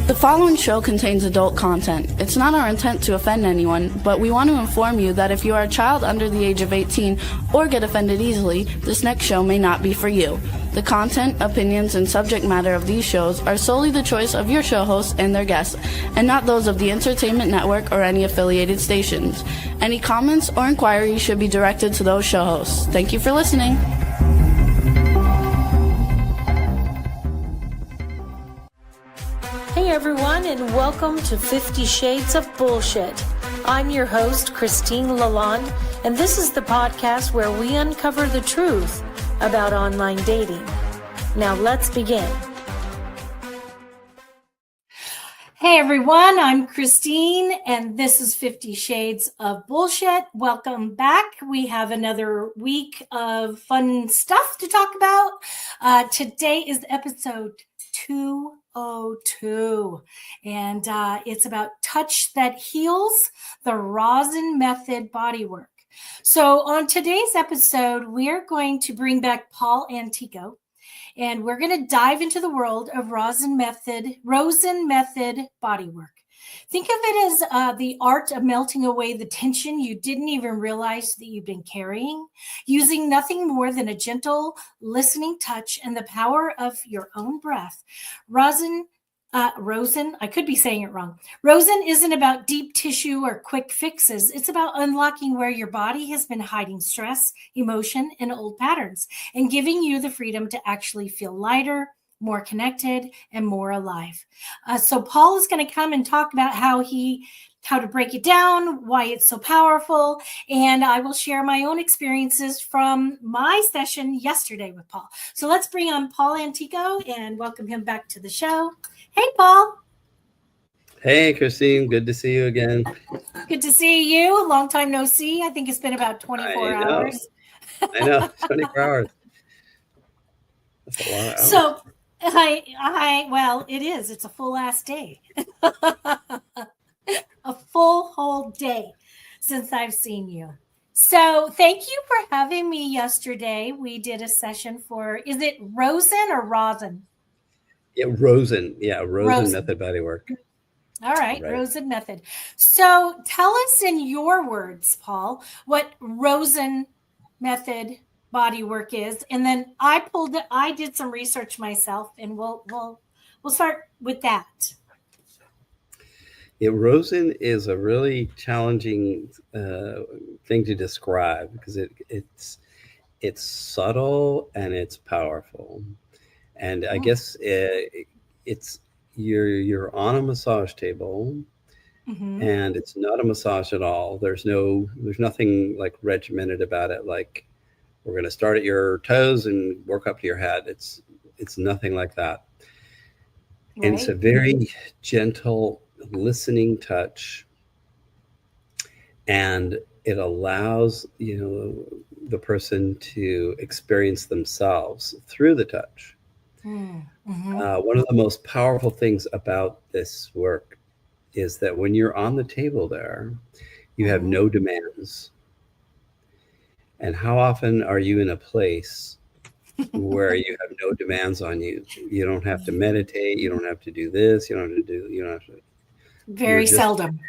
The following show contains adult content. It's not our intent to offend anyone, but we want to inform you that if you are a child under the age of 18 or get offended easily, this next show may not be for you. The content, opinions, and subject matter of these shows are solely the choice of your show hosts and their guests, and not those of the Entertainment Network or any affiliated stations. Any comments or inquiries should be directed to those show hosts. Thank you for listening. Hey everyone, and welcome to 50 Shades of Bullshit. I'm your host, Christine Lalonde, and this is the podcast where we uncover the truth about online dating. Now let's begin. Hey everyone, I'm Christine, and this is 50 Shades of Bullshit. Welcome back. We have another week of fun stuff to talk about. Today is episode 202, and it's about touch that heals, the Rosen Method Bodywork. So on today's episode, we're going to bring back Paul Antico, and we're going to dive into the world of Rosen Method Bodywork. Think of it as the art of melting away the tension you didn't even realize that you've been carrying, using nothing more than a gentle listening touch and the power of your own breath. Rosen, I could be saying it wrong. Rosen isn't about deep tissue or quick fixes. It's about unlocking where your body has been hiding stress, emotion, and old patterns, and giving you the freedom to actually feel lighter, more connected, and more alive. So Paul is going to come and talk about how to break it down, why it's so powerful, and I will share my own experiences from my session yesterday with Paul. So let's bring on Paul Antico and welcome him back to the show. Hey, Paul. Hey, Christine. Good to see you again. Good to see you. Long time no see. I think it's been about 24 hours. I know, 24 hours. That's a lot of hours. So, well, it is. It's a full ass day. A full whole day since I've seen you. So thank you for having me yesterday. We did a session for, is it Rosen or Rosen? Yeah, Rosen. Yeah, Rosen Method Bodywork. All right, Rosen Method. So tell us in your words, Paul, what Rosen Method Bodywork is, and then I did some research myself, and we'll start with that. Yeah, Rosen is a really challenging thing to describe because it's subtle and it's powerful, and I guess it's you're on a massage table, and it's not a massage at all. There's nothing like regimented about it. Like we're going to start at your toes and work up to your head. It's nothing like that, and it's a very gentle listening touch, and it allows the person to experience themselves through the touch. One of the most powerful things about this work is that when you're on the table there, you have no demands. And how often are you in a place where you have no demands on you? You don't have to meditate. You don't have to do this. You don't have to. Very seldom.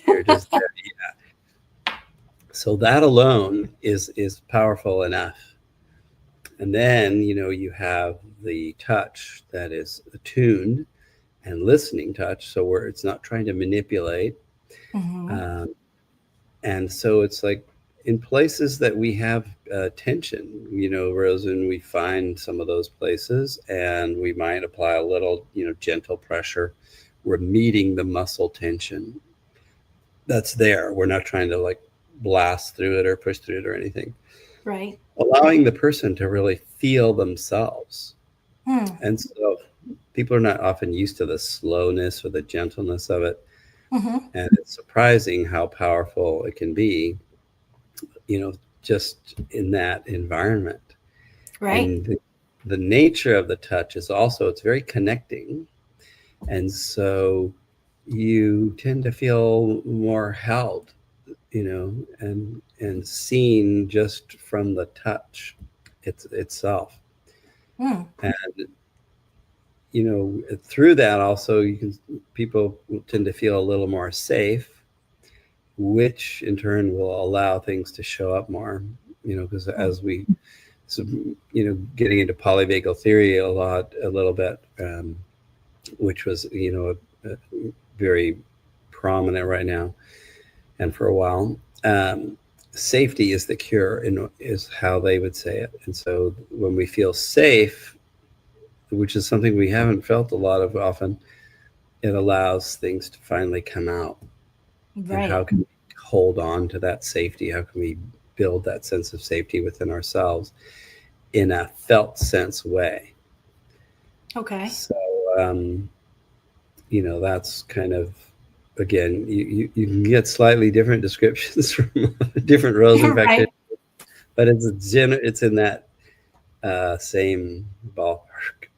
You're just there. Yeah. So that alone is powerful enough. And then, you have the touch that is attuned and listening touch. So where it's not trying to manipulate. And so it's like in places that we have tension, Rosen, we find some of those places and we might apply a little, gentle pressure. We're meeting the muscle tension that's there. We're not trying to like blast through it or push through it or anything. Right. Allowing the person to really feel themselves. And so people are not often used to the slowness or the gentleness of it. And it's surprising how powerful it can be, just in that environment. Right. And the nature of the touch is also, it's very connecting. And so you tend to feel more held, and seen just from the touch itself. And through that also people tend to feel a little more safe, which in turn will allow things to show up more, because as we, getting into polyvagal theory a little bit, which was, very prominent right now and for a while. Safety is the cure, is how they would say it. And so when we feel safe, which is something we haven't felt a lot of often, it allows things to finally come out. Right. And how can we hold on to that safety? How can we build that sense of safety within ourselves in a felt sense way? Okay. So, that's kind of, again, you can get slightly different descriptions from different Rosen practitioners, but it's in that same ballpark.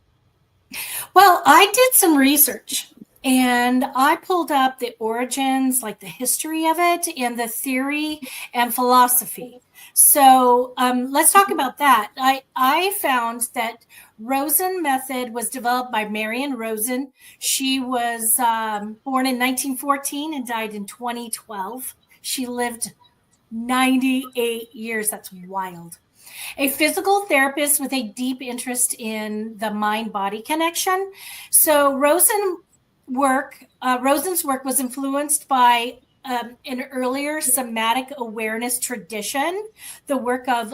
Well, I did some research and I pulled up the origins, like the history of it, and the theory and philosophy. So let's talk about that. I found that Rosen method was developed by Marion Rosen. She was born in 1914 and died in 2012. She lived 98 years. That's wild. A physical therapist with a deep interest in the mind-body connection. So Rosen's work was influenced by an earlier somatic awareness tradition, the work of,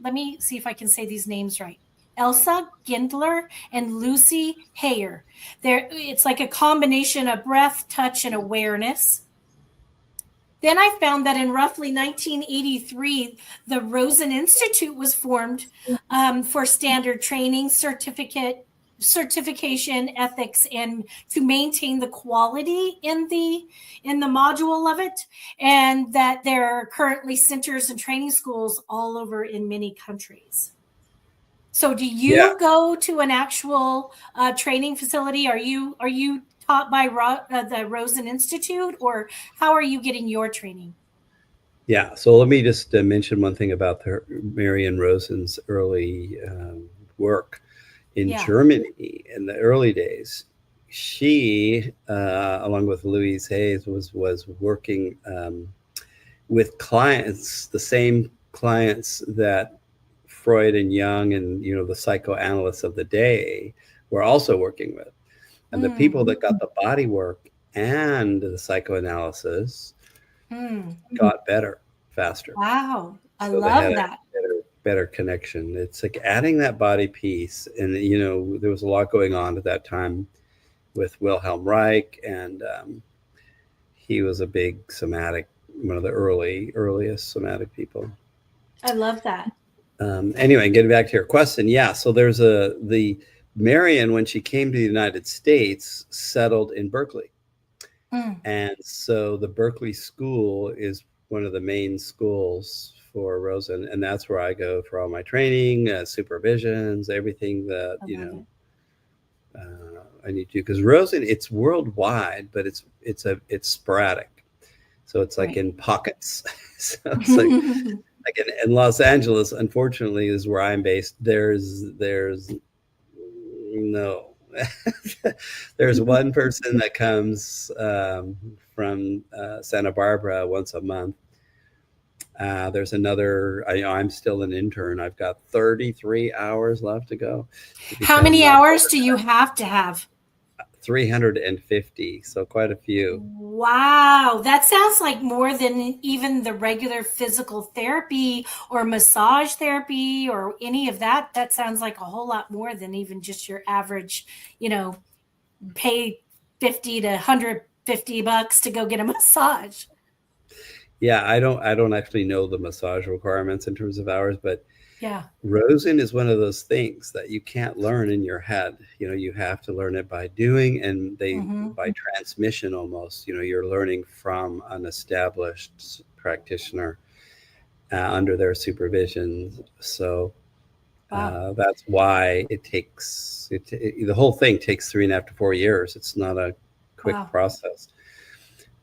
let me see if I can say these names right, Elsa Gindler and Lucy Hayer. It's like a combination of breath, touch, and awareness. Then I found that in roughly 1983, the Rosen Institute was formed for standard training, certification, ethics, and to maintain the quality in the module of it, and that there are currently centers and training schools all over in many countries. So, do you go to an actual training facility? Are you taught by the Rosen Institute, or how are you getting your training? Yeah, so let me just mention one thing about Marion Rosen's early work in Germany in the early days. She, along with Louise Hayes, was working with clients, the same clients that Freud and Jung and the psychoanalysts of the day were also working with. And the people that got the body work and the psychoanalysis got better faster. Wow. I love that. Better connection. It's like adding that body piece. And, there was a lot going on at that time with Wilhelm Reich. And he was a big one of the earliest somatic people. I love that. Anyway, getting back to your question. Yeah. So there's the Marion, when she came to the United States, settled in Berkeley. And so the Berkeley School is one of the main schools for Rosen, and that's where I go for all my training, supervisions, everything that I need to do. Because Rosen, it's worldwide, but it's sporadic, so it's like in pockets. So it's like in Los Angeles, unfortunately, is where I'm based. There's no. There's one person that comes from Santa Barbara once a month. There's another. I'm still an intern. I've got 33 hours left to go. How many hours do you have to have? 350, so quite a few. Wow, that sounds like more than even the regular physical therapy or massage therapy or any of that. That sounds like a whole lot more than even just your average, pay $50 to $150 to go get a massage. Yeah, I don't actually know the massage requirements in terms of hours, but Rosen is one of those things that you can't learn in your head. You have to learn it by doing, and by transmission almost. You're learning from an established practitioner under their supervision. So that's why it takes the whole thing takes 3.5 to 4 years. It's not a quick process.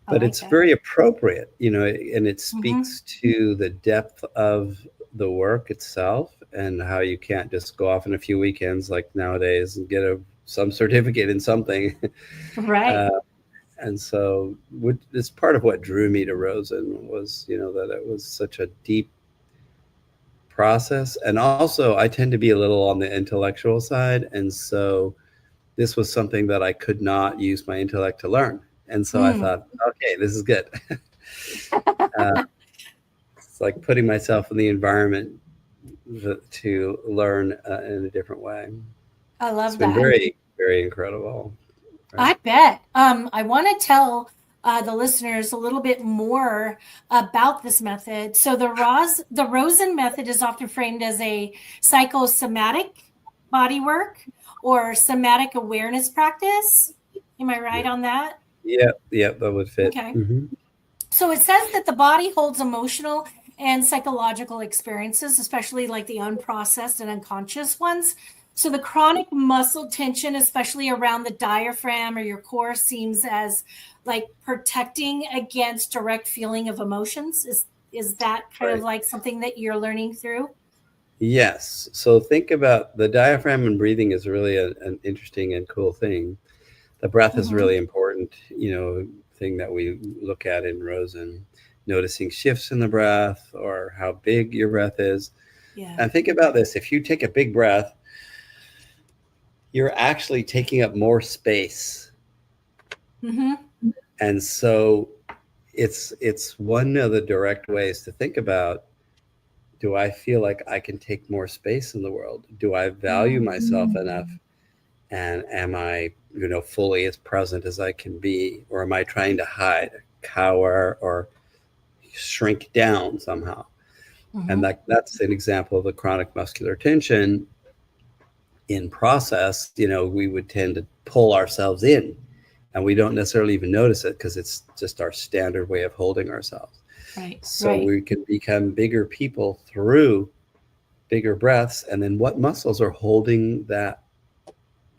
But it's very appropriate, and it speaks to the depth of the work itself and how you can't just go off in a few weekends like nowadays and get a some certificate in something. Right. And so it's part of what drew me to Rosen was, that it was such a deep process. And also I tend to be a little on the intellectual side. And so this was something that I could not use my intellect to learn. And so I thought, okay, this is good. It's like putting myself in the environment to learn in a different way. I love It's been that. very, very incredible. I bet. I want to tell the listeners a little bit more about this method. So the Rosen method is often framed as a psychosomatic bodywork or somatic awareness practice. Am I right on that? Yeah, that would fit. Okay. Mm-hmm. So it says that the body holds emotional and psychological experiences, especially like the unprocessed and unconscious ones. So the chronic muscle tension, especially around the diaphragm or your core, seems as like protecting against direct feeling of emotions. Is that kind of like something that you're learning through? Yes. So think about the diaphragm and breathing is really an interesting and cool thing. The breath is really important, thing that we look at in Rosen, noticing shifts in the breath or how big your breath is. Yeah. And think about this. If you take a big breath, you're actually taking up more space. And so it's one of the direct ways to think about, do I feel like I can take more space in the world? Do I value myself enough? And am I, fully as present as I can be? Or am I trying to hide, cower, or shrink down somehow? And that's an example of the chronic muscular tension in process. We would tend to pull ourselves in, and we don't necessarily even notice it because it's just our standard way of holding ourselves. Right. So we can become bigger people through bigger breaths. And then what muscles are holding that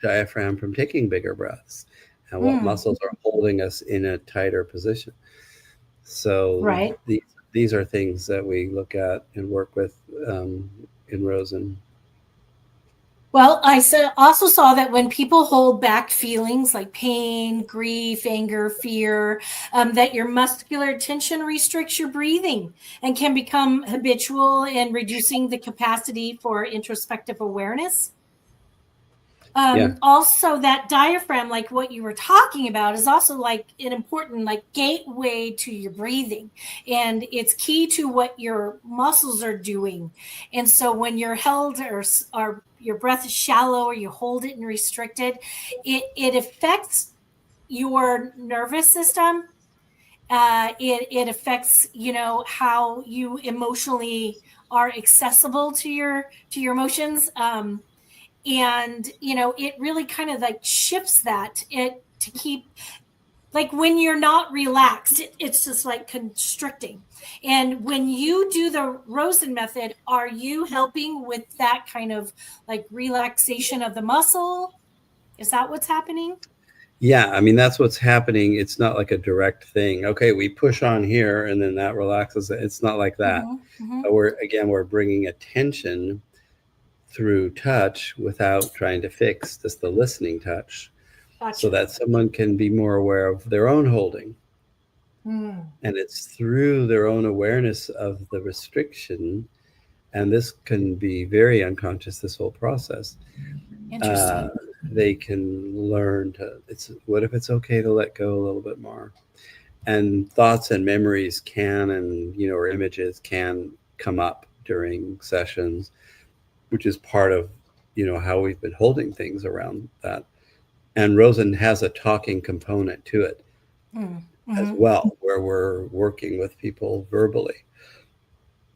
diaphragm from taking bigger breaths, and what muscles are holding us in a tighter position? So these are things that we look at and work with in Rosen. Well, I also saw that when people hold back feelings like pain, grief, anger, fear, that your muscular tension restricts your breathing and can become habitual in reducing the capacity for introspective awareness. Also, that diaphragm, like what you were talking about, is also like an important like gateway to your breathing, and it's key to what your muscles are doing. And so when you're held or your breath is shallow or you hold it and restrict it, it affects your nervous system. It affects how you emotionally are accessible to your emotions. And it really kind of like shifts that it to keep, like when you're not relaxed, it's just like constricting. And when you do the Rosen method, are you helping with that kind of like relaxation of the muscle? Is that what's happening? Yeah, I mean, that's what's happening. It's not like a direct thing. Okay, we push on here and then that relaxes it. It's not like that. But we're bringing attention through touch without trying to fix, just the listening touch. Gotcha. So that someone can be more aware of their own holding. And it's through their own awareness of the restriction, and this can be very unconscious, this whole process. Interesting. They can learn what if it's okay to let go a little bit more? And thoughts and memories or images can come up during sessions, which is part of, how we've been holding things around that. And Rosen has a talking component to it as well, where we're working with people verbally.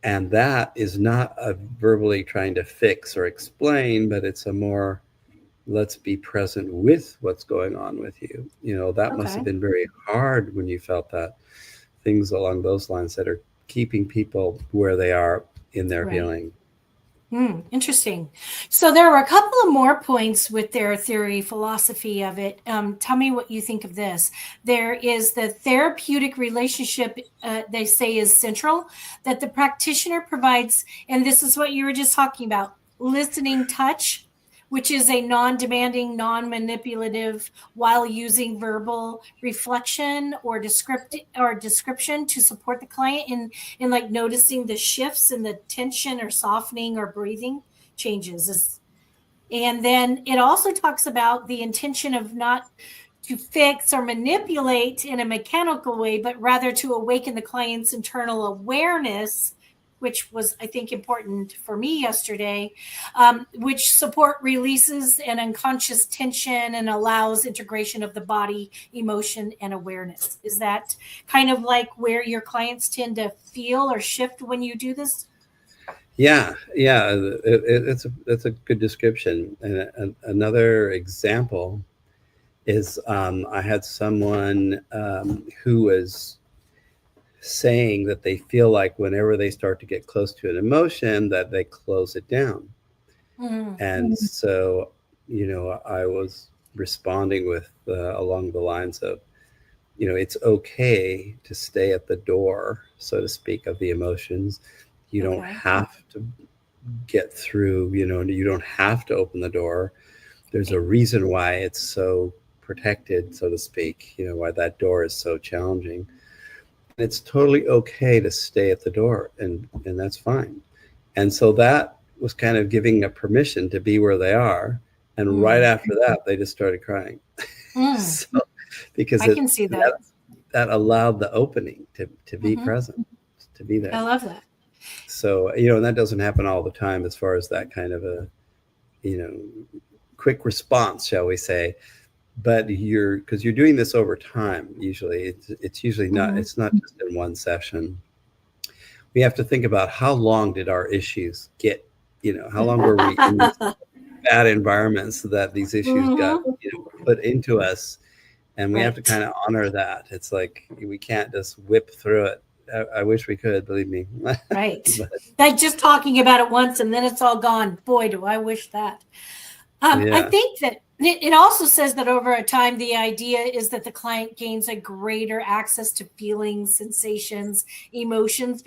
And that is not a verbally trying to fix or explain, but it's a more, let's be present with what's going on with you. That must have been very hard when you felt that. Things along those lines that are keeping people where they are in their healing. Interesting. So there were a couple of more points with their theory philosophy of it. Tell me what you think of this. There is the therapeutic relationship, they say is central, that the practitioner provides, and this is what you were just talking about, listening touch which is a non-demanding, non-manipulative, while using verbal reflection or description to support the client in like noticing the shifts in the tension or softening or breathing changes. And then it also talks about the intention of not to fix or manipulate in a mechanical way, but rather to awaken the client's internal awareness, which was, I think, important for me yesterday, which support releases an unconscious tension and allows integration of the body, emotion, and awareness. Is that kind of like where your clients tend to feel or shift when you do this? Yeah. It's a good description. And another example is I had someone who was saying that they feel like whenever they start to get close to an emotion that they close it down. And so, I was responding with along the lines of, it's okay to stay at the door, so to speak, of the emotions. You don't have to get through, you don't have to open the door. There's a reason why it's so protected, so to speak, why that door is so challenging. It's totally okay to stay at the door, and that's fine. And so that was kind of giving a permission to be where they are. And right after that, they just started crying. So, because I can see that. That allowed the opening to be present, to be there. I love that. So, and that doesn't happen all the time as far as that kind of a, quick response, shall we say. But because you're doing this over time, usually it's usually not, it's not just in one session. We have to think about how long did our issues get, how long were we in this bad environment so that these issues got put into us. And we have to kind of honor that. It's like, we can't just whip through it. I wish we could, believe me. Right. That just talking about it once and then it's all gone. Boy, do I wish that. I think that it also says that over a time, the idea is that the client gains a greater access to feelings, sensations, emotions,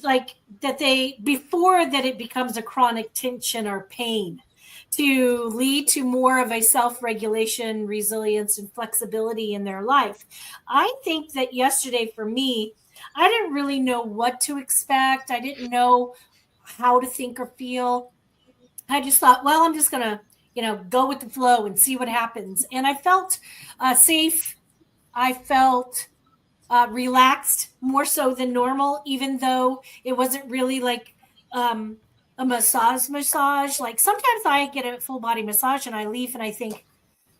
like that before that it becomes a chronic tension or pain, to lead to more of a self-regulation, resilience, and flexibility in their life. I think that yesterday for me, I didn't really know what to expect. I didn't know how to think or feel. I just thought, well, I'm just going to, go with the flow and see what happens. And I felt safe. I felt relaxed more so than normal, even though it wasn't really like a massage. Like sometimes I get a full body massage and I leave and I think,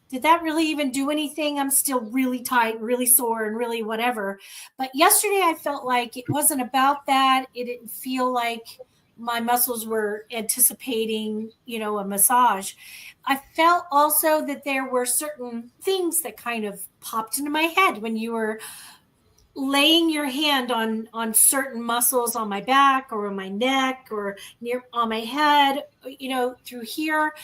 did that really even do anything? I'm still really tight, really sore, and really whatever. But yesterday I felt like it wasn't about that. It didn't feel like my muscles were anticipating, a massage. I felt also that there were certain things that kind of popped into my head when you were laying your hand on certain muscles on my back or on my neck or on my head, through here.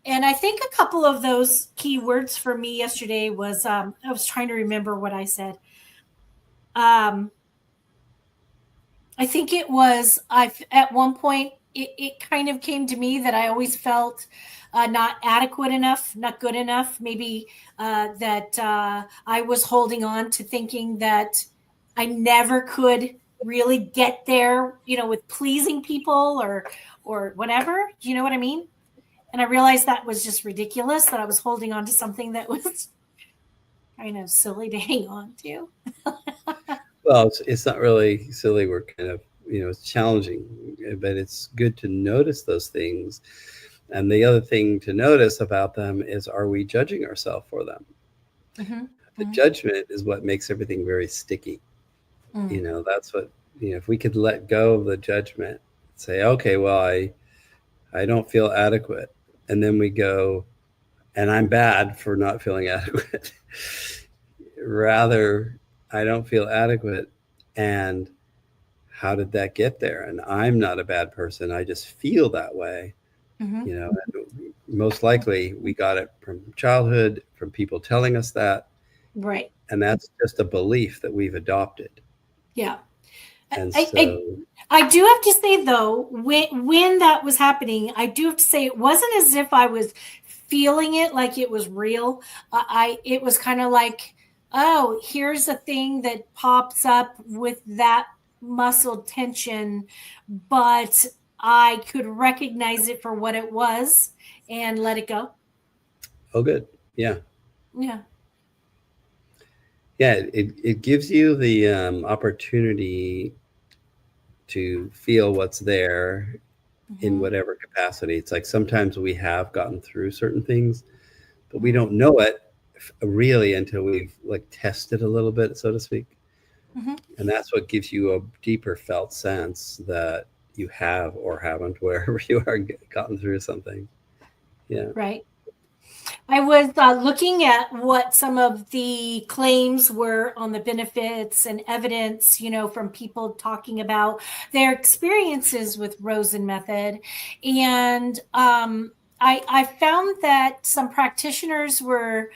And I think a couple of those key words for me yesterday was, I was trying to remember what I said. I think it was, at one point, it kind of came to me that I always felt not adequate enough, not good enough. Maybe that I was holding on to thinking that I never could really get there, with pleasing people or whatever. Do you know what I mean? And I realized that was just ridiculous, that I was holding on to something that was kind of silly to hang on to. Well, it's not really silly. We're kind of, it's challenging, but it's good to notice those things. And the other thing to notice about them is, are we judging ourselves for them? The judgment is what makes everything very sticky. That's what, if we could let go of the judgment, say, okay, well, I don't feel adequate. And then we go, and I'm bad for not feeling adequate. Rather, I don't feel adequate. And how did that get there? And I'm not a bad person. I just feel that way. And most likely we got it from childhood, from people telling us that. Right. And that's just a belief that we've adopted. Yeah. And I, I, so, I do have to say though, when that was happening, I do have to say it wasn't as if I was feeling it like it was real. It was kind of like, oh, here's a thing that pops up with that muscle tension, but I could recognize it for what it was and let it go. oh, good. Yeah. Yeah. Yeah. It gives you the opportunity to feel what's there in Mm-hmm. whatever capacity. It's like sometimes we have gotten through certain things, but we don't know it really until we've like tested a little bit, so to speak. Mm-hmm. And that's what gives you a deeper felt sense that you have or haven't, wherever you are, gotten through something. Yeah. Right. I was looking at what some of the claims were on the benefits and evidence, from people talking about their experiences with Rosen Method. And I found that some practitioners were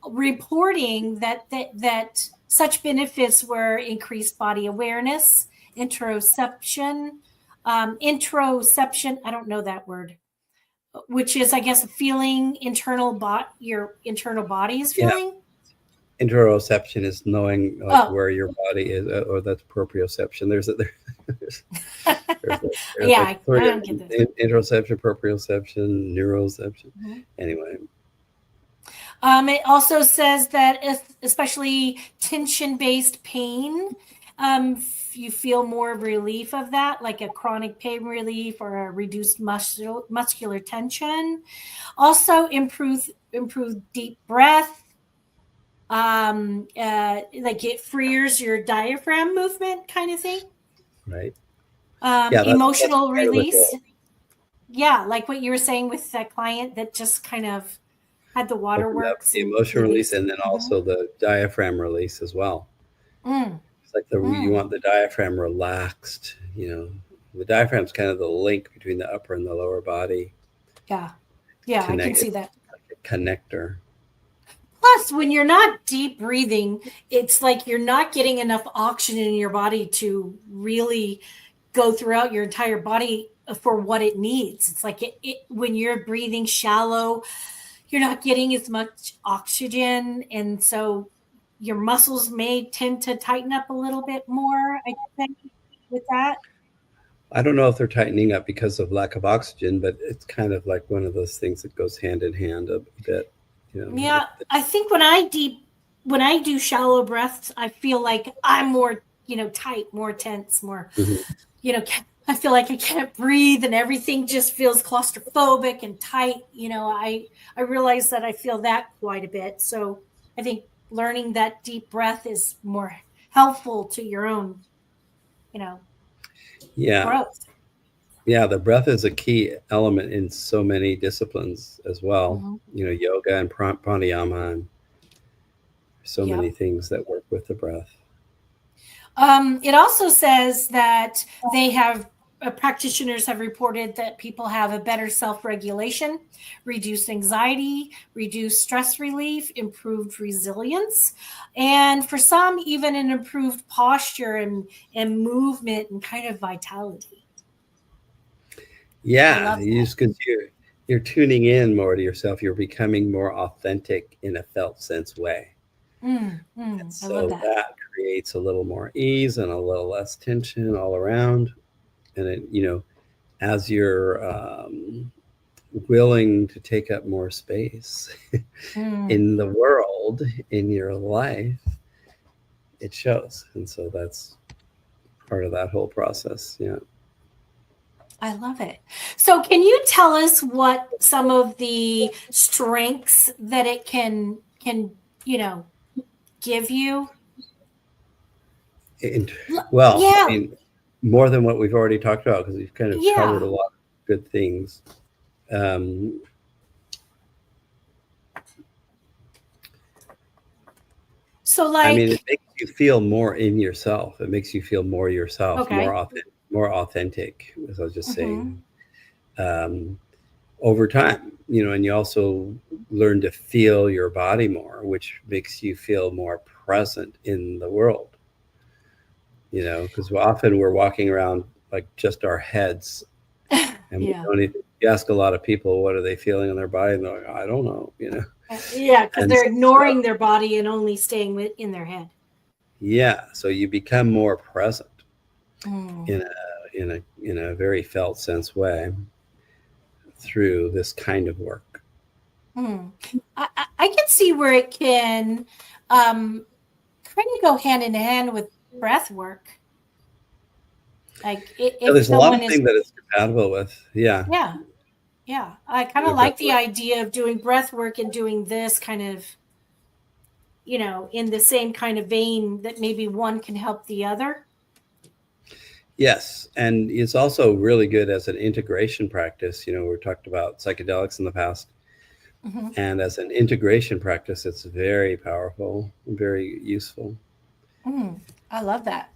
reporting that such benefits were increased body awareness, interoception, I don't know that word, which is, I guess, feeling your internal body is Yeah. feeling. Interoception is knowing like Oh, where your body is, or that's proprioception. There's, there's yeah, like I three of don't get them: this. interoception, proprioception, neuroception. Mhm. Anyway, It also says that especially tension-based pain, you feel more relief of that, like a chronic pain relief or a reduced muscular tension. Also, improve deep breath. Like it frees your diaphragm movement, kind of thing. right? Yeah, that's Emotional part of the release. goal. Yeah, like what you were saying with that client that just kind of had the Open up waterworks the and emotion release, released. and then Mhm. also the diaphragm release as well. Mm, It's like you mm. want the diaphragm relaxed. The diaphragm's kind of the link between the upper and the lower body. Yeah, yeah, I can Connect. see It's that. like a connector. Plus, when you're not deep breathing, it's like you're not getting enough oxygen in your body to really go throughout your entire body for what it needs. It's like when you're breathing shallow, you're not getting as much oxygen. And so your muscles may tend to tighten up a little bit more, I think, with that. I don't know if they're tightening up because of lack of oxygen, but it's kind of like one of those things that goes hand in hand a bit. Yeah, I think when I do shallow breaths, I feel like I'm more, tight, more tense, more, Mhm. I feel like I can't breathe and everything just feels claustrophobic and tight. I realize that I feel that quite a bit. So I think learning that deep breath is more helpful to your own, you know, Yeah, growth. yeah. The breath is a key element in so many disciplines as well. Hmm. Yoga and pranayama, and so many Yep. things that work with the breath. It also says that they have practitioners have reported that people have a better self-regulation, reduced anxiety, reduced stress relief, improved resilience, and for some, even an improved posture and movement and kind of vitality. I Yeah, love you just because you're tuning in more to yourself, you're becoming more authentic in a felt sense way. that. And I love so that. that creates a little more ease and a little less tension all around. And as you're willing to take up more space Mm, in the world, in your life, it shows. And so that's part of that whole process. Yeah. I love it. So, can you tell us what some of the strengths that it can you know give you? And, well, I Yeah, mean, more than what we've already talked about, because we've kind of covered a yeah. lot of good things. Um, So, I mean, it like, makes you feel more in yourself. It makes you feel more yourself, okay. more authentic, as I was just Hmm. saying. Um, Over time, and you also learn to feel your body more, which makes you feel more present in the world. because often we're walking around like just our heads, and we don't even, you ask a lot of people, what are they feeling in their body? And they're like, I don't know, Yeah, because And they're ignoring their body and only staying in their head. Yeah. So you become more present Mm. in a very felt sense way through this kind of work. I can see where it can kind of go hand in hand with breath work. Like if There's a lot someone of is, things that it's compatible with. Yeah. yeah. I kind of like the idea of doing breath work and doing this kind of, in the same kind of vein that maybe one can help the other. Yes. And it's also really good as an integration practice. We talked about psychedelics in the past. Mm-hmm. And as an integration practice, it's very powerful and very useful. I love that.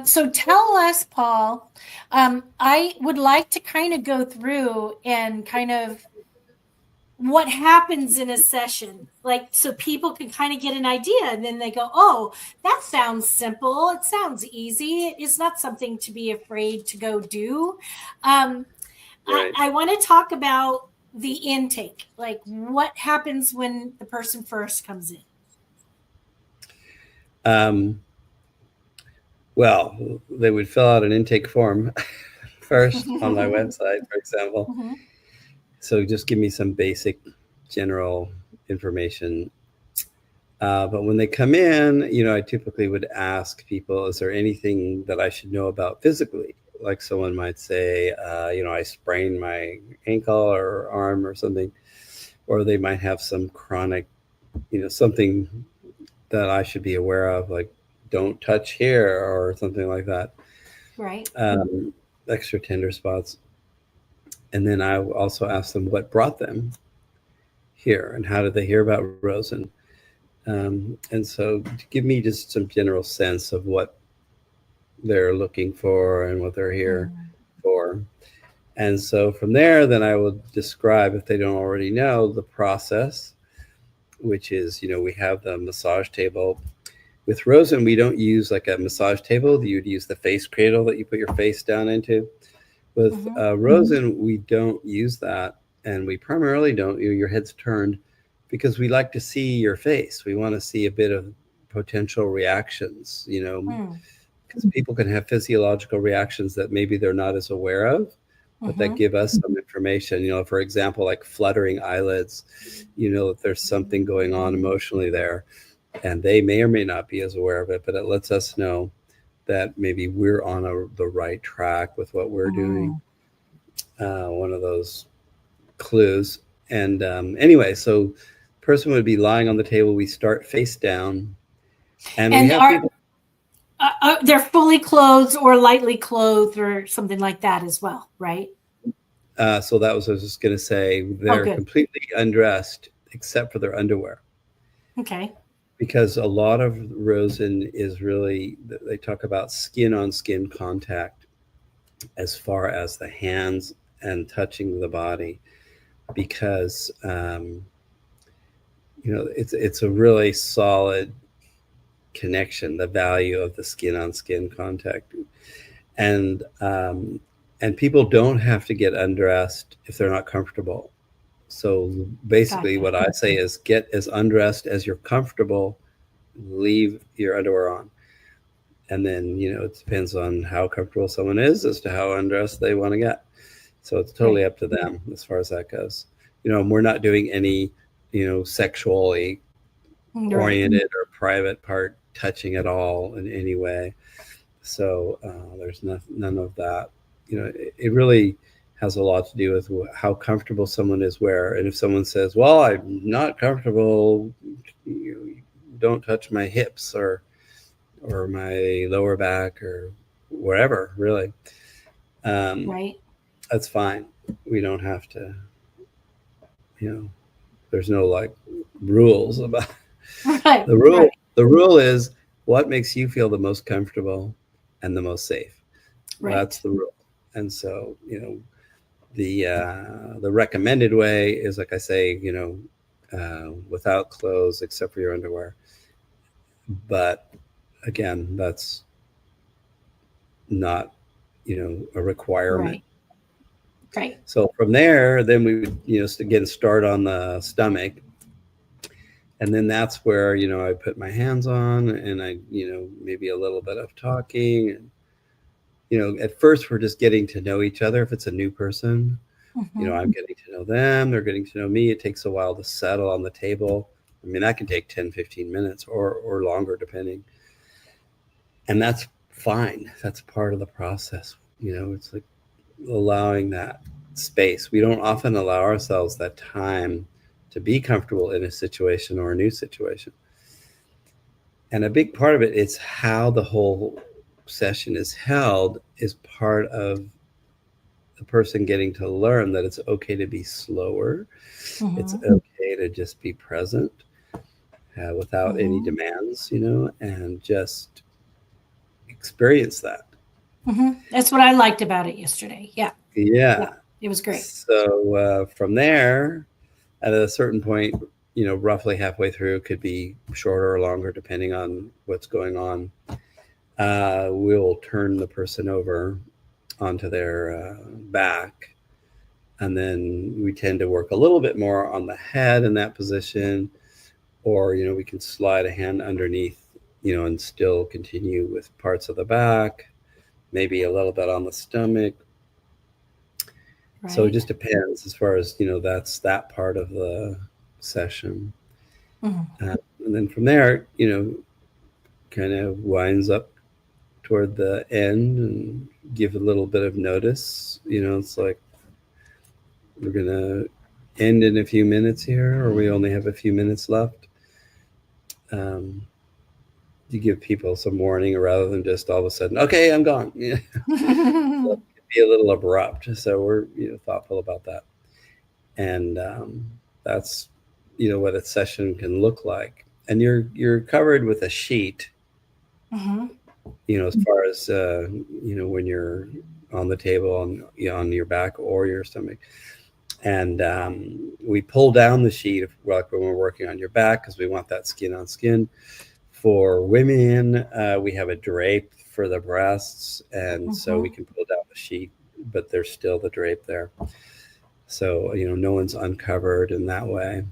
So tell us, Paul, I would like to kind of go through and kind of what happens in a session, like, so people can kind of get an idea, and then they go, oh, that sounds simple. It sounds easy. It's not something to be afraid to go do. Right. I want to talk about the intake, like what happens when the person first comes in. Well, they would fill out an intake form first on my website, for example. Mm-hmm. So just give me some basic general information. But when they come in, I typically would ask people, is there anything that I should know about physically? Like someone might say, I sprained my ankle or arm or something, or they might have some chronic, something that I should be aware of, like don't touch here or something like that. Right. Extra tender spots. And then I also ask them what brought them here and how did they hear about Rosen? And so give me just some general sense of what they're looking for and what they're here for. And so from there, then I will describe, if they don't already know, the process, which is, we have the massage table. With Rosen, we don't use like a massage table. You'd use the face cradle that you put your face down into. With Rosen, we don't use that. And we primarily don't, your head's turned, because we like to see your face. We want to see a bit of potential reactions, because people can have physiological reactions that maybe they're not as aware of, but that give us some information. For example, like fluttering eyelids, that there's something going on emotionally there, and they may or may not be as aware of it, but it lets us know that maybe we're on the right track with what we're doing. One of those clues. And anyway, so person would be lying on the table. We start face down, and we have people. They're fully clothed or lightly clothed or something like that as well, right? So that was, I was just going to say, they're completely undressed except for their underwear. Okay. Because a lot of Rosen is really, they talk about skin on skin contact as far as the hands and touching the body, because it's a really solid connection, the value of the skin on skin contact. And people don't have to get undressed if they're not comfortable. So basically what I say is get as undressed as you're comfortable, leave your underwear on. And then, it depends on how comfortable someone is as to how undressed they want to get. So it's totally up to them as far as that goes. We're not doing any, sexually oriented or private part touching at all in any way. So there's none of that. It really has a lot to do with how comfortable someone is where. And if someone says, well, I'm not comfortable, don't touch my hips or my lower back or wherever, really. That's fine. We don't have to, there's no like rules about the rule. The rule is what makes you feel the most comfortable and the most safe. That's the rule. And so, the recommended way is, like I say, without clothes except for your underwear. But again, that's not, a requirement. Right. So from there, then we would, again, start on the stomach. And then that's where, I put my hands on, and I, maybe a little bit of talking. And, at first we're just getting to know each other. If it's a new person, Mm-hmm. I'm getting to know them. They're getting to know me. It takes a while to settle on the table. I mean, that can take 10, 15 minutes or longer, depending. And that's fine. That's part of the process. It's like allowing that space. We don't often allow ourselves that time to be comfortable in a situation or a new situation. And a big part of it is how the whole session is held is part of the person getting to learn that it's okay to be slower. Mm-hmm. It's okay to just be present without Mm-hmm. any demands, and just experience that. Mm-hmm. That's what I liked about it yesterday. Yeah. Yeah. It was great. So from there, at a certain point, roughly halfway through, could be shorter or longer, depending on what's going on. We'll turn the person over onto their back. And then we tend to work a little bit more on the head in that position. Or, we can slide a hand underneath, and still continue with parts of the back, maybe a little bit on the stomach. Right. So it just depends as far as, that's that part of the session. Mm-hmm. And then from there, kind of winds up toward the end and give a little bit of notice. It's like, we're going to end in a few minutes here, or we only have a few minutes left. You give people some warning rather than just all of a sudden, okay, I'm gone. So it can be a little abrupt. So we're, thoughtful about that. And that's, what a session can look like. And you're covered with a sheet, Mm-hmm. as far as, when you're on the table on your back or your stomach. And we pull down the sheet like when we're working on your back, because we want that skin on skin. For women, we have a drape for the breasts, and so we can pull down the sheet, but there's still the drape there. So, no one's uncovered in that way.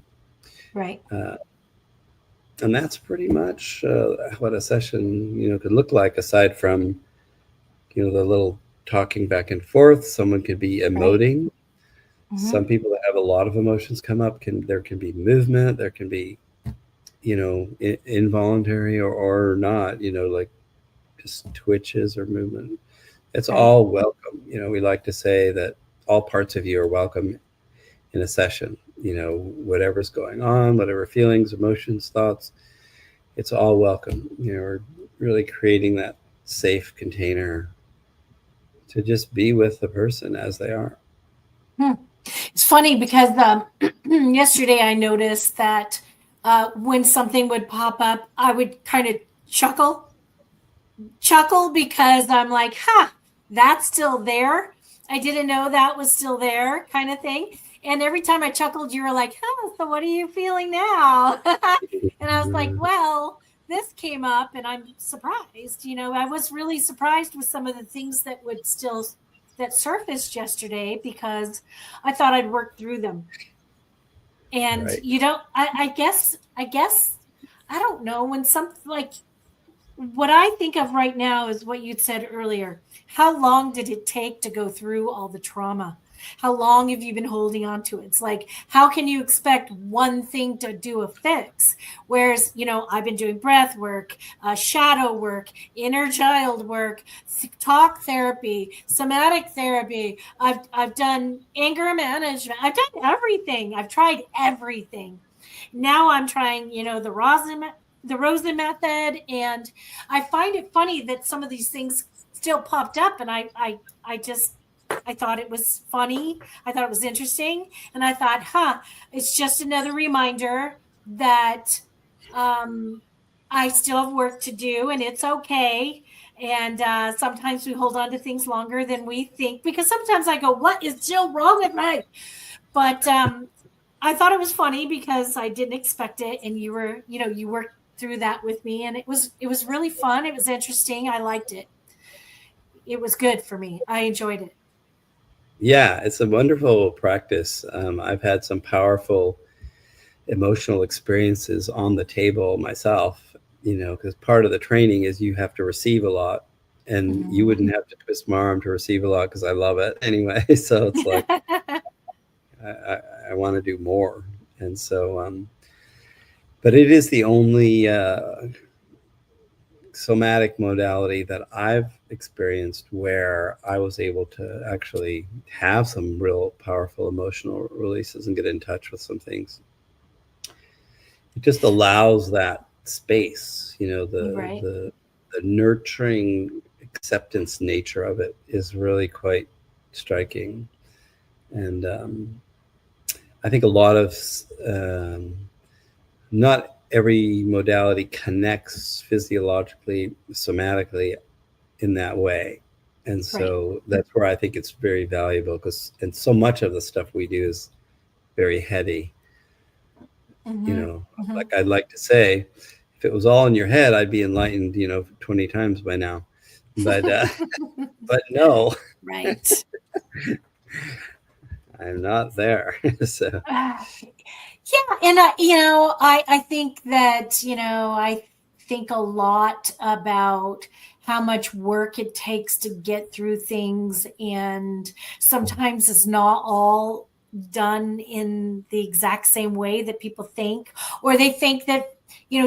Right. And that's pretty much what a session, could look like, aside from, the little talking back and forth. Someone could be emoting. Mm-hmm. Some people that have a lot of emotions come up, there can be movement, there can be, involuntary or not, like just twitches or movement. It's all welcome. We like to say that all parts of you are welcome in a session. Whatever's going on, whatever feelings, emotions, thoughts, it's all welcome. We're really creating that safe container to just be with the person as they are. It's funny because yesterday I noticed that when something would pop up, I would kind of chuckle because I'm like, that's still there. I didn't know that was still there, kind of thing. And every time I chuckled, you were like, so what are you feeling now? And I was like, well, this came up and I'm surprised. I was really surprised with some of the things that surfaced yesterday, because I thought I'd work through them. And Right. I guess I don't know, when something like what I think of right now is what you'd said earlier. How long did it take to go through all the trauma? How long have you been holding on to it? It's like, how can you expect one thing to do a fix? Whereas, I've been doing breath work, shadow work, inner child work, talk therapy, somatic therapy. I've done anger management. I've done everything. I've tried everything. Now I'm trying, the Rosen Method, and I find it funny that some of these things still popped up, and I thought it was funny. I thought it was interesting, and I thought, it's just another reminder that I still have work to do, and it's okay. And sometimes we hold on to things longer than we think, because sometimes I go, "What is still wrong with me?" But I thought it was funny because I didn't expect it, and you worked through that with me, and it was really fun. It was interesting. I liked it. it was good for me. I enjoyed it. Yeah, it's a wonderful practice. I've had some powerful emotional experiences on the table myself, because part of the training is you have to receive a lot, and you wouldn't have to twist my arm to receive a lot because I love it anyway. So it's like I want to do more. And so, but it is the only somatic modality that I've experienced where I was able to actually have some real powerful emotional releases and get in touch with some things. It just allows that space, Right. the nurturing acceptance nature of it is really quite striking. And I think a lot of not every modality connects physiologically, somatically in that way. And so that's where I think it's very valuable, and so much of the stuff we do is very heady. Like I'd like to say, if it was all in your head, I'd be enlightened, 20 times by now. But but no, Right. I'm not there. So Yeah, and I think that I think a lot about how much work it takes to get through things, and sometimes it's not all done in the exact same way that people think, or they think that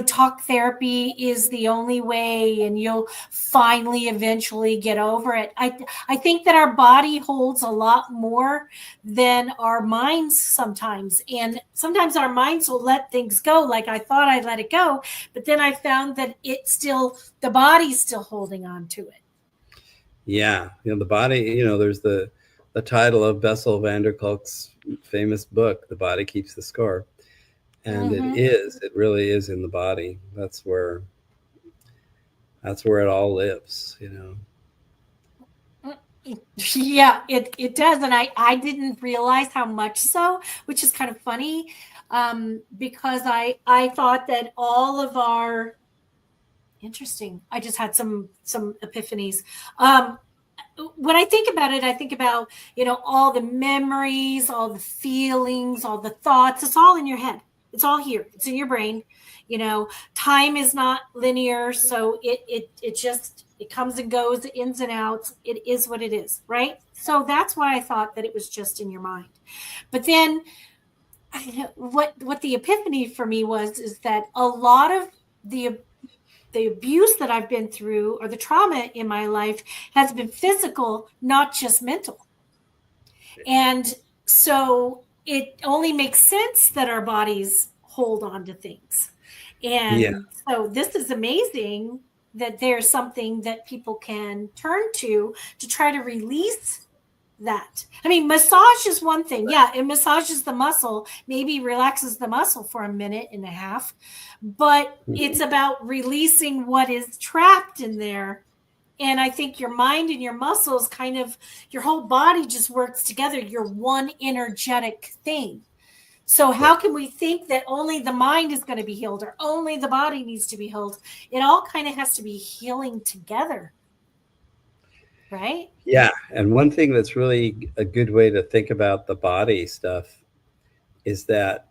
talk therapy is the only way and you'll finally eventually get over it. I think that our body holds a lot more than our minds sometimes, and sometimes our minds will let things go, like I thought I'd let it go, but then I found that the body's still holding on to it. Yeah, the body, there's the title of Bessel van der Kolk's famous book, The Body Keeps the Score. And it really is in the body. That's where it all lives, Yeah, it does. And I didn't realize how much so, which is kind of funny, because I thought that all of our interesting. I just had some epiphanies. When I think about it, I think about all the memories, all the feelings, all the thoughts. It's all in your head. It's all here. It's in your brain. Time is not linear, so it just it comes and goes, ins and outs. It is what it is, right? So that's why I thought that it was just in your mind. But then, what the epiphany for me is that a lot of the abuse that I've been through, or the trauma in my life, has been physical, not just mental. And so it only makes sense that our bodies hold on to things. And so this is amazing that there's something that people can turn to try to release that. I mean, massage is one thing. Yeah, it massages the muscle, maybe relaxes the muscle for a minute and a half, but it's about releasing what is trapped in there. And I think your mind and your muscles, kind of your whole body just works together. You're one energetic thing. So how can we think that only the mind is going to be healed or only the body needs to be healed? It all kind of has to be healing together. Right? Yeah. And one thing that's really a good way to think about the body stuff is that,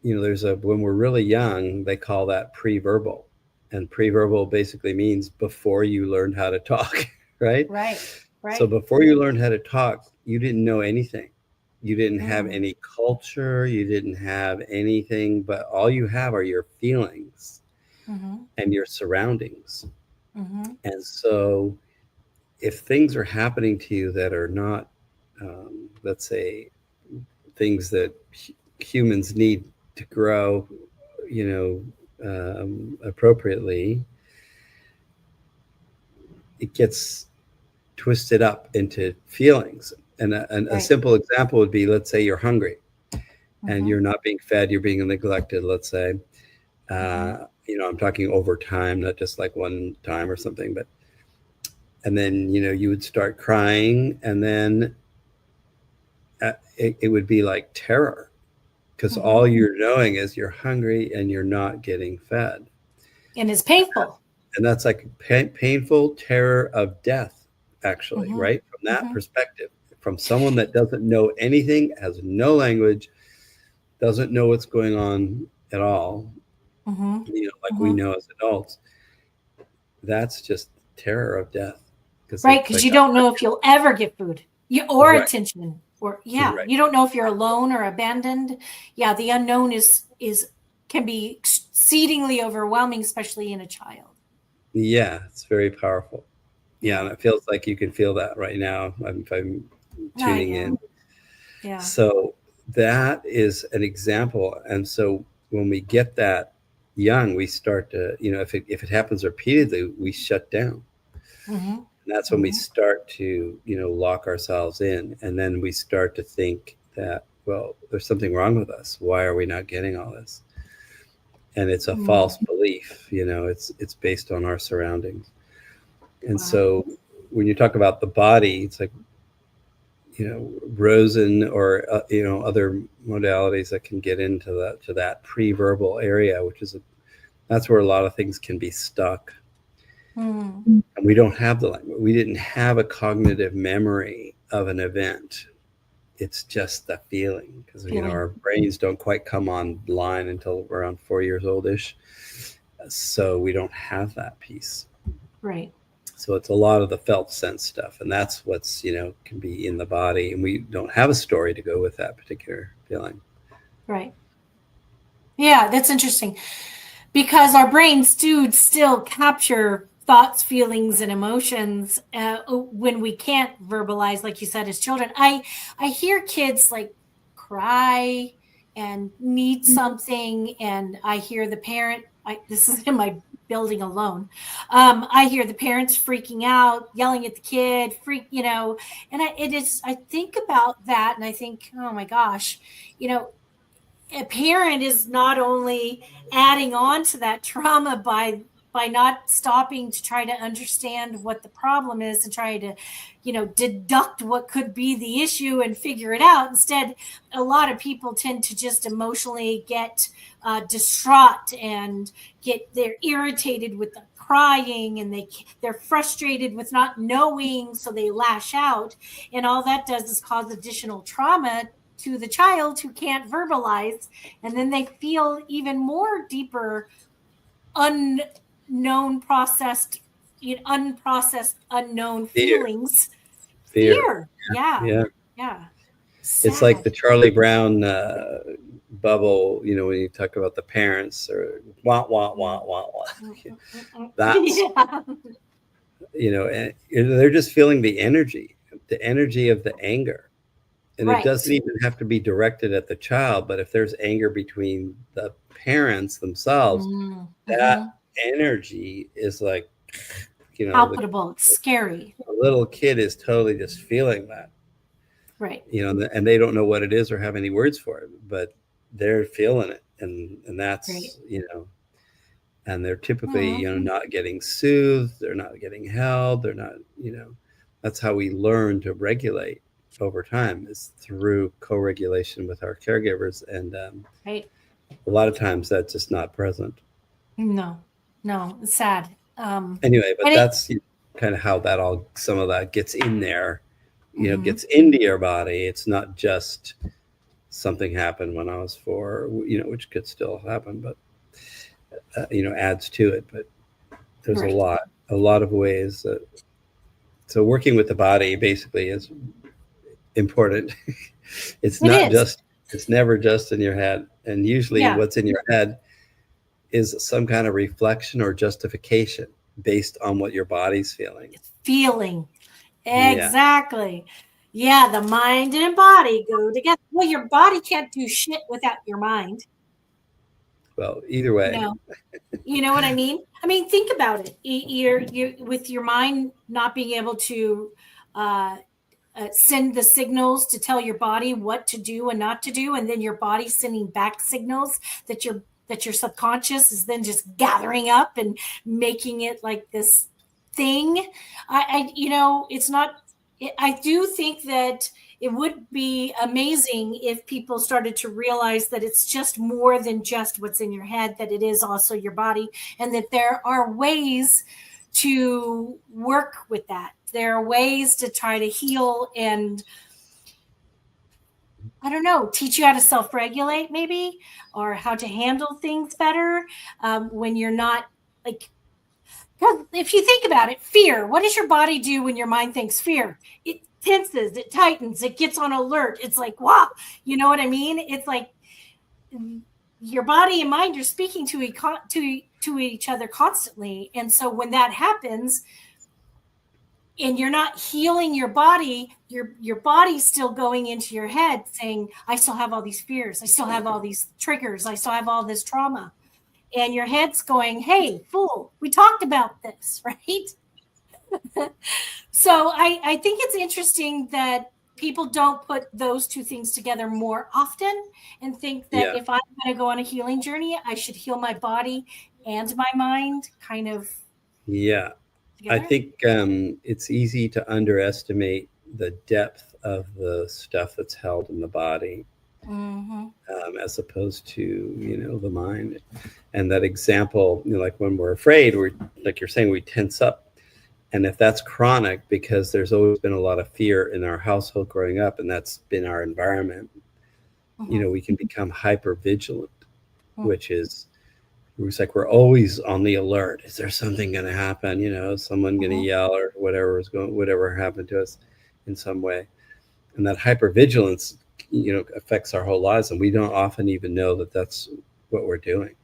when we're really young, they call that pre-verbal. And pre-verbal basically means before you learned how to talk, right? Right. So before you learned how to talk, you didn't know anything. You didn't have any culture. You didn't have anything, but all you have are your feelings and your surroundings. And so if things are happening to you that are not, let's say, things that humans need to grow, appropriately, it gets twisted up into feelings. And a simple example would be, let's say you're hungry and you're not being fed, you're being neglected, let's say. I'm talking over time, not just like one time or something, and then, you would start crying, and then it would be like terror, because all you're knowing is you're hungry and you're not getting fed. And it's painful. And that's like painful terror of death. actually, Mm-hmm. right? From that Mm-hmm. perspective, from someone that doesn't know anything, has no language, doesn't know what's going on at all, Mm-hmm. like we Mm-hmm. know as adults, that's just terror of death. Because Right, it's because like, you don't know if you'll ever get food or right, attention, or right. you don't know if you're alone or abandoned. Yeah, the unknown is can be exceedingly overwhelming, especially in a child. Yeah, it's very powerful. Yeah, Yeah, and it feels like you can feel that right now if I'm I tuning in. know. Yeah. So that is an example. And so when we get that young, we start to, if it happens repeatedly, we shut down. Mm-hmm. And that's when we Mm-hmm. start to, lock ourselves in. And then we start to think that, well, there's something wrong with us. Why are we not getting all this? And it's a Mm. false belief, it's based on our surroundings. And Wow. so when you talk about the body, it's like, Rosen or other modalities that can get into that pre-verbal area, that's where a lot of things can be stuck. Mm. And we don't have the language. We didn't have a cognitive memory of an event. It's just the feeling, because Feeling. our brains don't quite come online until around 4 years oldish, so we don't have that piece. Right. So it's a lot of the felt sense stuff, and that's what's can be in the body, and we don't have a story to go with that particular feeling. Right. Yeah, that's interesting, because our brains do still capture thoughts, feelings, and emotions when we can't verbalize, like you said, as children. I hear kids like cry and need something, and I hear the parent. This is in my building alone. I hear the parents freaking out, yelling at the kid, and I think about that, and I think, oh my gosh, a parent is not only adding on to that trauma by not stopping to try to understand what the problem is and try to deduct what could be the issue and figure it out. Instead, a lot of people tend to just emotionally get distraught and they're irritated with the crying, and they're frustrated with not knowing, so they lash out, and all that does is cause additional trauma to the child who can't verbalize, and then they feel even more deeper unknown processed unprocessed unknown Fear. feelings. Fear. Fear. Yeah. Yeah. Yeah. It's like Sad. the Charlie Brown bubble, when you talk about the parents, or wah, wah, wah, wah, wah. That's, Yeah. and they're just feeling the energy of the anger. And it Right. doesn't even have to be directed at the child, but if there's anger between the parents themselves, that Mm-hmm. energy is like, the Palpable. It's scary. little kid is totally just feeling that, Right. and they don't know what it is or have any words for it, but they're feeling it. And Right. that's, and they're typically, Mm-hmm. not getting soothed. They're not getting held. They're not, that's how we learn to regulate over time, is through co-regulation with our caregivers. And Right. a lot of times that's just not present. No, it's sad. Anyway, but And that's kind of how some of that gets in there, Mhm. gets into your body. It's not just something happened when I was 4, which could still happen, but adds to it. But there's Right. a lot of ways so working with the body basically is important. It's never just in your head. And usually Yeah. what's in your head is some kind of reflection or justification based on what your body's feeling. It's feeling. Yeah. Exactly. Yeah, the mind and body go together. Well, your body can't do shit without your mind. Well, either You way. know, you know what I mean? I mean, think about it. You're with your mind not being able to uh, send the signals to tell your body what to do and not to do, and then your body sending back signals that your subconscious is then just gathering up and making it like this thing. It's not. I do think that it would be amazing if people started to realize that it's just more than just what's in your head, that it is also your body, and that there are ways to work with that. There are ways to try to heal and, I don't know, teach you how to self-regulate maybe, or how to handle things better when you're not like, because if you think about it, fear, what does your body do when your mind thinks fear? It tenses, it tightens, it gets on alert. It's like, wow, you know what I mean? It's like your body and mind are speaking to each other constantly. And so when that happens, and you're not healing your body, your body's still going into your head saying, I still have all these fears, I still have all these triggers, I still have all this trauma. And your head's going, hey, fool, we talked about this, right? So I think it's interesting that people don't put those two things together more often and think that Yeah. if I'm going to go on a healing journey, I should heal my body and my mind kind of Yeah. I together. think it's easy to underestimate the depth of the stuff that's held in the body, Mm-hmm. as opposed to, the mind. And that example, like when we're afraid, we're, like you're saying, we tense up. And if that's chronic, because there's always been a lot of fear in our household growing up, and that's been our environment, Mm-hmm. we can become hyper vigilant, Mm-hmm. which is, it's like we're always on the alert. Is there something going to happen? Is someone going to Mm-hmm. yell, or whatever happened to us in some way? And that hypervigilance, affects our whole lives, and we don't often even know that that's what we're doing.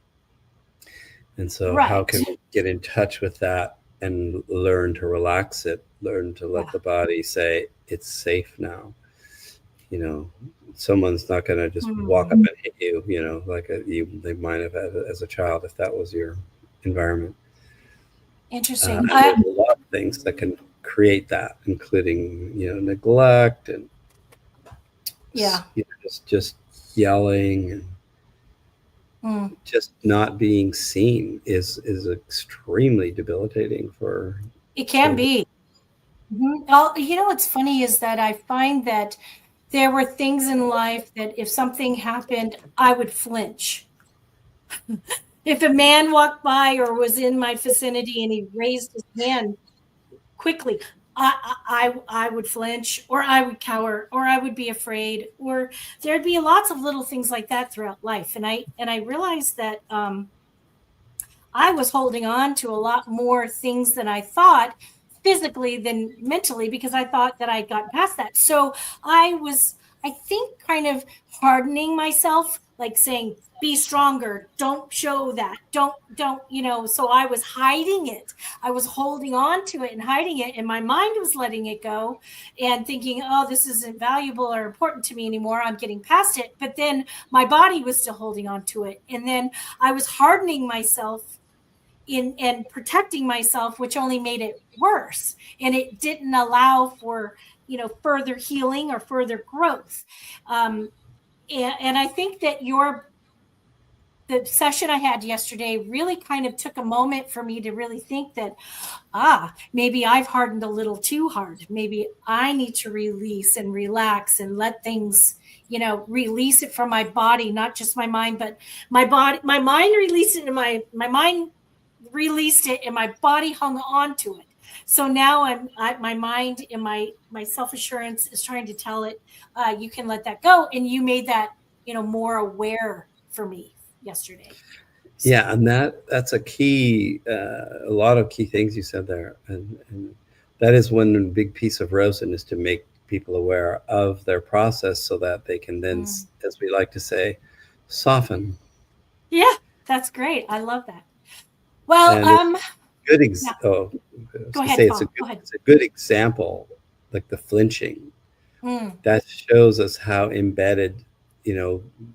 And so, how Right. can we get in touch with that and learn to relax it? Learn to let Yeah. the body say it's safe now. You know, Someone's not going to just walk up Mm-hmm. and hit you. Like they might have had as a child if that was your environment. Interesting. And there's a lot of things that can create that, including neglect and Yeah. just yelling and Mm. just not being seen is extremely debilitating for It can the be. Mhm. What's funny is that I find that there were things in life that if something happened, I would flinch. If a man walked by or was in my vicinity and he raised his hand quickly, I would flinch, or I would cower, or I would be afraid, or there'd be lots of little things like that throughout life. And I realized that I was holding on to a lot more things than I thought physically than mentally, because I thought that I got past that. So I think, kind of hardening myself, like saying, be stronger, don't show that, don't. So I was hiding it. I was holding on to it and hiding it, and my mind was letting it go and thinking, oh, this isn't valuable or important to me anymore. I'm getting past it. But then my body was still holding on to it. And then I was hardening myself in and protecting myself, which only made it worse, and it didn't allow for further healing or further growth. And I think that the session I had yesterday really kind of took a moment for me to really think that maybe I've hardened a little too hard. Maybe I need to release and relax and let things release it from my body, not just my mind, but my mind released it, and my mind released it, and my body hung on to it. So now my mind and my self-assurance is trying to tell it, you can let that go. And you made that more aware for me yesterday. So Yeah, and that's a key, a lot of key things you said there, and that is one big piece of Rosen, is to make people aware of their process so that they can then, as we like to say, soften. yeah, that's great. I love that. Well, And it's good. yeah, I was go gonna ahead, say Paul. Go ahead. it's a good example, like the flinching. Mm, That shows us how embedded,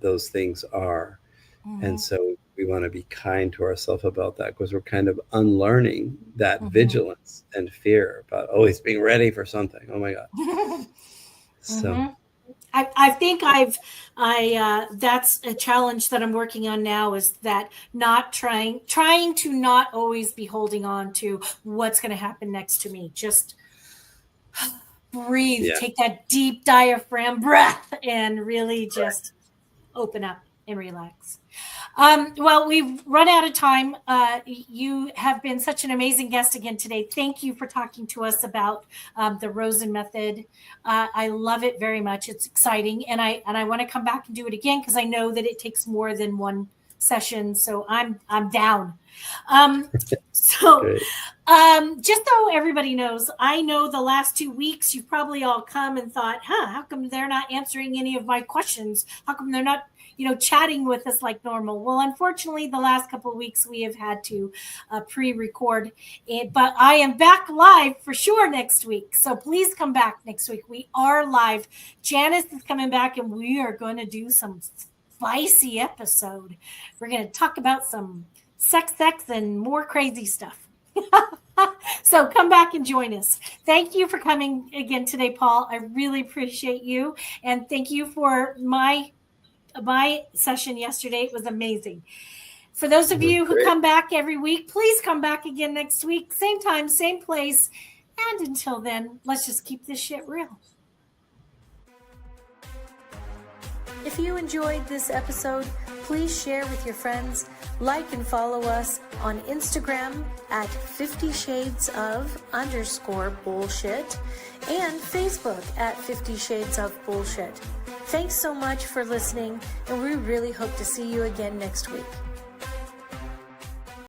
those things are. And mm-hmm, so we want to be kind to ourselves about that, because we're kind of unlearning that vigilance and fear about always being ready for something. Oh my God. mm-hmm. So, I think that's a challenge that I'm working on now, is that not trying to not always be holding on to what's going to happen next to me. Just breathe, yeah. take that deep diaphragm breath, and really just open up and relax. Well, we've run out of time. You have been such an amazing guest again today. Thank you for talking to us about the Rosen Method. I love it very much. It's exciting, and I want to come back and do it again because I know that it takes more than one session. So I'm down. Great. Just so everybody knows, I know the last 2 weeks you've probably all come and thought, how come they're not answering any of my questions? How come they're not chatting with us like normal? Well, unfortunately, the last couple of weeks we have had to pre-record it, but I am back live for sure next week. So please come back next week. We are live. Janice is coming back and we are going to do some spicy episode. We're going to talk about some sex and more crazy stuff. So come back and join us. Thank you for coming again today, Paul. I really appreciate you. And thank you for my session yesterday. It was amazing. For those of you who come back every week, please come back again next week. Same time, same place. And until then, let's just keep this shit real. If you enjoyed this episode, please share with your friends, like and follow us on Instagram at 50 Shades of _bullshit and Facebook at 50 Shades of Bullshit. Thanks so much for listening, and we really hope to see you again next week.